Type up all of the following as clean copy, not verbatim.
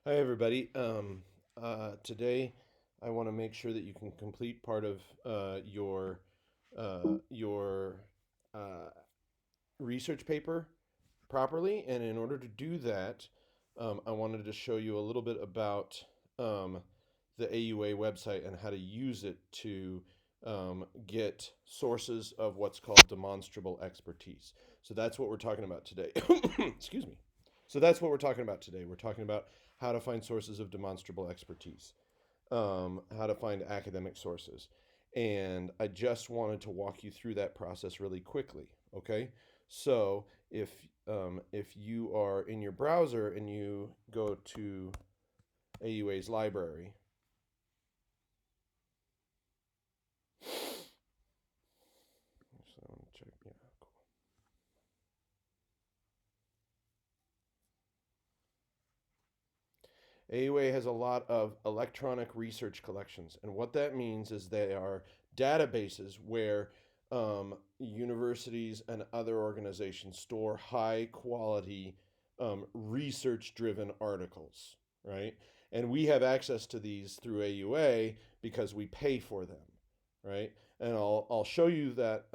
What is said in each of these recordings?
Hi, everybody. Today, I want to make sure that you can complete part of your uh, research paper properly. And in order to do that, I wanted to show you a little bit about um, the AUA website and how to use it to get sources of what's called demonstrable expertise. So that's what we're talking about today. Excuse me. So that's what we're talking about today. We're talking about how to find sources of demonstrable expertise, how to find academic sources. And I just wanted to walk you through that process really quickly. Okay, so if you are in your browser and you go to AUA's library, so I want to check. Yeah, cool. AUA has a lot of electronic research collections, and what that means is they are databases where universities and other organizations store high quality research driven articles, right? And we have access to these through AUA because we pay for them, right? And I'll show you that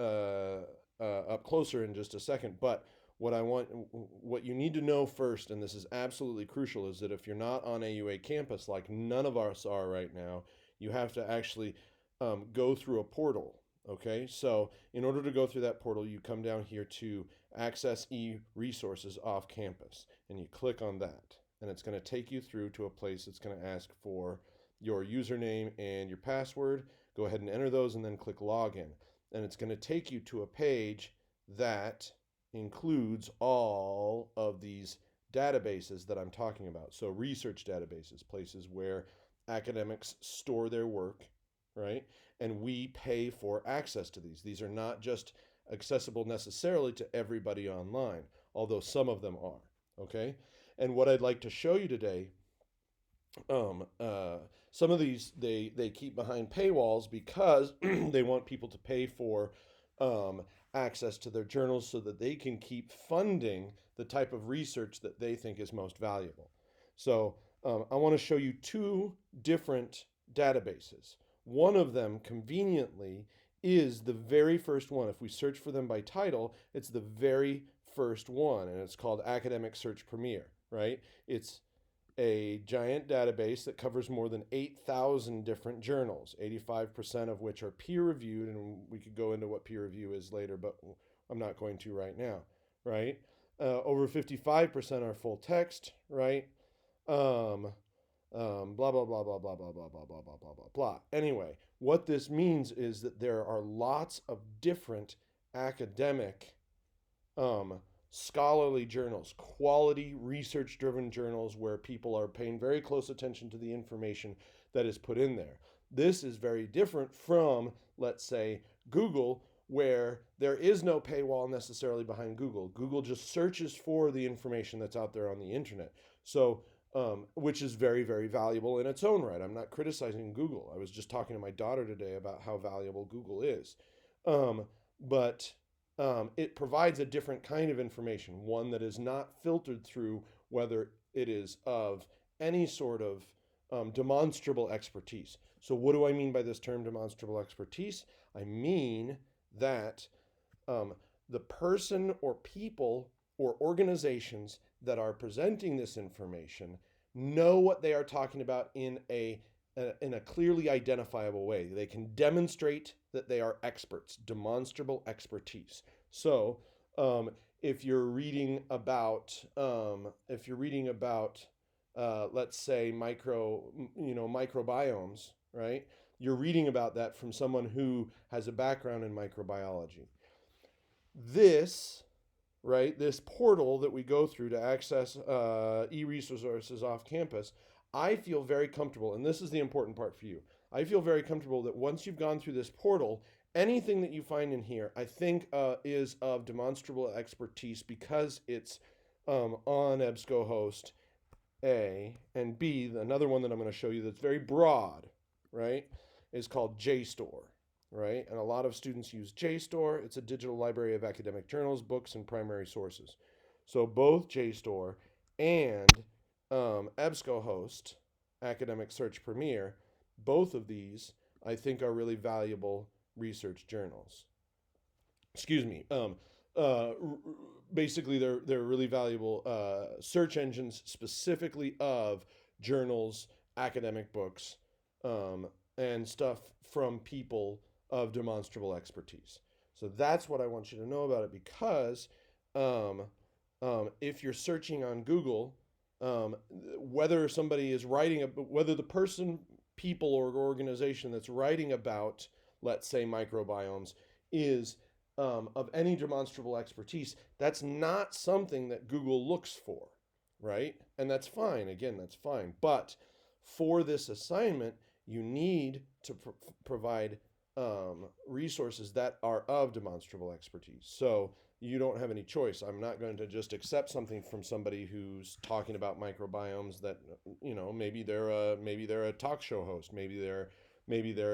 up closer in just a second. But what you need to know first, and this is absolutely crucial, is that if you're not on AUA campus, like none of us are right now, you have to actually go through a portal. Okay, so in order to go through that portal, you come down here to access e-resources off campus, and you click on that, and it's going to take you through to a place that's going to ask for your username and your password. Go ahead and enter those, and then click login, and it's going to take you to a page that includes all of these databases that I'm talking about. So, research databases, places where academics store their work, right? And we pay for access to these. These are not just accessible necessarily to everybody online, although some of them are, okay? And what I'd like to show you today, um, uh, some of these they keep behind paywalls because they want people to pay for um, access to their journals so that they can keep funding the type of research that they think is most valuable. So I want to show you two different databases. One of them, conveniently, is the very first one. If we search for them by title, it's the very first one, and it's called Academic Search Premier, right? It's a giant database that covers more than 8,000 different journals, 85% of which are peer reviewed. And we could go into what peer review is later, but I'm not going to right now, right? Over 55% are full text, right? Um, blah, blah, blah, blah, blah, blah, blah, blah, blah, blah, blah, blah, blah. Anyway, what this means is that there are lots of different academic um, scholarly journals, quality research driven journals where people are paying very close attention to the information that is put in there. This is very different from, let's say, Google, where there is no paywall necessarily behind Google. Google just searches for the information that's out there on the internet. So, which is very, very valuable in its own right. I'm not criticizing Google. I was just talking to my daughter today about how valuable Google is. Um, but it provides a different kind of information, one that is not filtered through whether it is of any sort of demonstrable expertise. So, what do I mean by this term demonstrable expertise? I mean that um, the person or people or organizations that are presenting this information know what they are talking about in a clearly identifiable way. They can demonstrate that they are experts, demonstrable expertise. So, if you're reading about, let's say microbiomes, right? You're reading about that from someone who has a background in microbiology. This right? This portal that we go through to access e-resources off campus, I feel very comfortable, and this is the important part for you. I feel very comfortable that once you've gone through this portal, anything that you find in here, I think is of demonstrable expertise because it's on EBSCOhost, A, and B, another one that I'm going to show you that's very broad, right, is called JSTOR, right? And a lot of students use JSTOR. It's a digital library of academic journals, books, and primary sources. So both JSTOR and EBSCOhost, Academic Search Premier, both of these I think are really valuable research journals. Excuse me. Uh, Basically, they're really valuable search engines specifically of journals, academic books, um, and stuff from people of demonstrable expertise. So that's what I want you to know about it, because um, if you're searching on Google, whether somebody is writing, whether the person, people, or organization that's writing about, let's say, microbiomes is of any demonstrable expertise, that's not something that Google looks for, right? And that's fine. Again, that's fine. But for this assignment, you need to provide resources that are of demonstrable expertise. So you don't have any choice. I'm not going to just accept something from somebody who's talking about microbiomes that, maybe they're a talk show host, maybe they're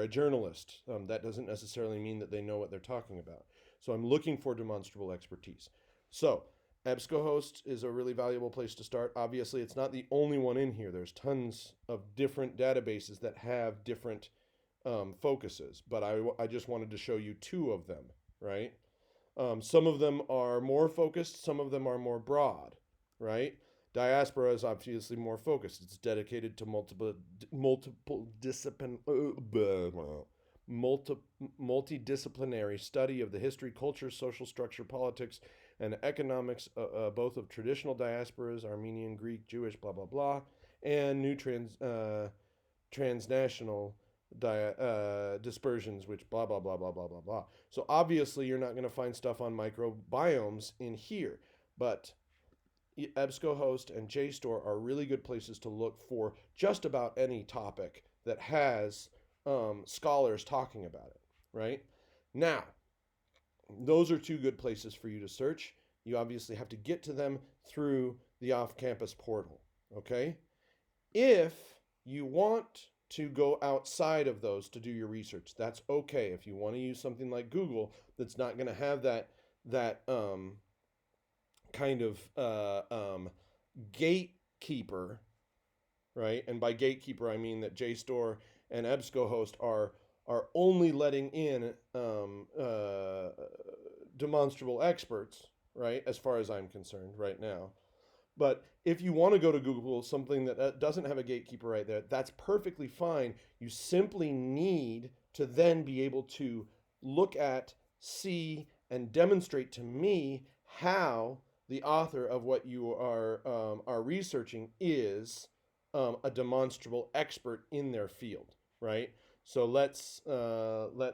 a journalist. That doesn't necessarily mean that they know what they're talking about. So I'm looking for demonstrable expertise. So EBSCOhost is a really valuable place to start. Obviously, it's not the only one in here. There's tons of different databases that have different focuses, but I just wanted to show you two of them, right? Some of them are more focused, some of them are more broad, right? Diaspora is obviously more focused. It's dedicated to multidisciplinary study of the history, culture, social structure, politics, and economics, both of traditional diasporas, Armenian, Greek, Jewish, blah, blah, blah, and new transnational dispersions, which blah, blah, blah, blah, blah, blah, blah. So obviously you're not going to find stuff on microbiomes in here, but EBSCOhost and JSTOR are really good places to look for just about any topic that has scholars talking about it, right? Now, those are two good places for you to search. You obviously have to get to them through the off-campus portal, okay? If you want to go outside of those to do your research, that's okay. If you want to use something like Google that's not going to have that kind of gatekeeper, right? And by gatekeeper, I mean that JSTOR and EBSCOhost are only letting in demonstrable experts, right? As far as I'm concerned right now. But if you want to go to Google, something that doesn't have a gatekeeper right there, that's perfectly fine. You simply need to then be able to look at, see, and demonstrate to me how the author of what you are researching is a demonstrable expert in their field, right? So let's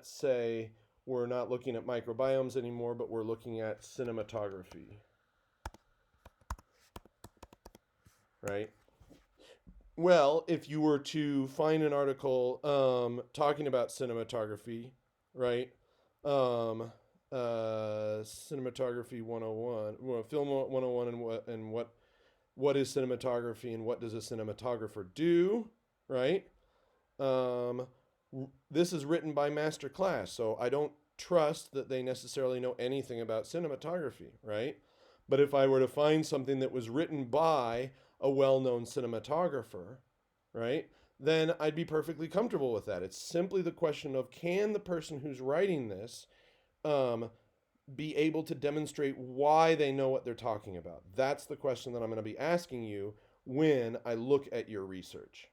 say we're not looking at microbiomes anymore, but we're looking at cinematography, right? Well, if you were to find an article talking about cinematography, right? Cinematography 101, well, film 101, and what is cinematography and what does a cinematographer do, right? This is written by Master Class, so I don't trust that they necessarily know anything about cinematography, right? But if I were to find something that was written by a well-known cinematographer, right, then I'd be perfectly comfortable with that. It's simply the question of, can the person who's writing this be able to demonstrate why they know what they're talking about? That's the question that I'm going to be asking you when I look at your research.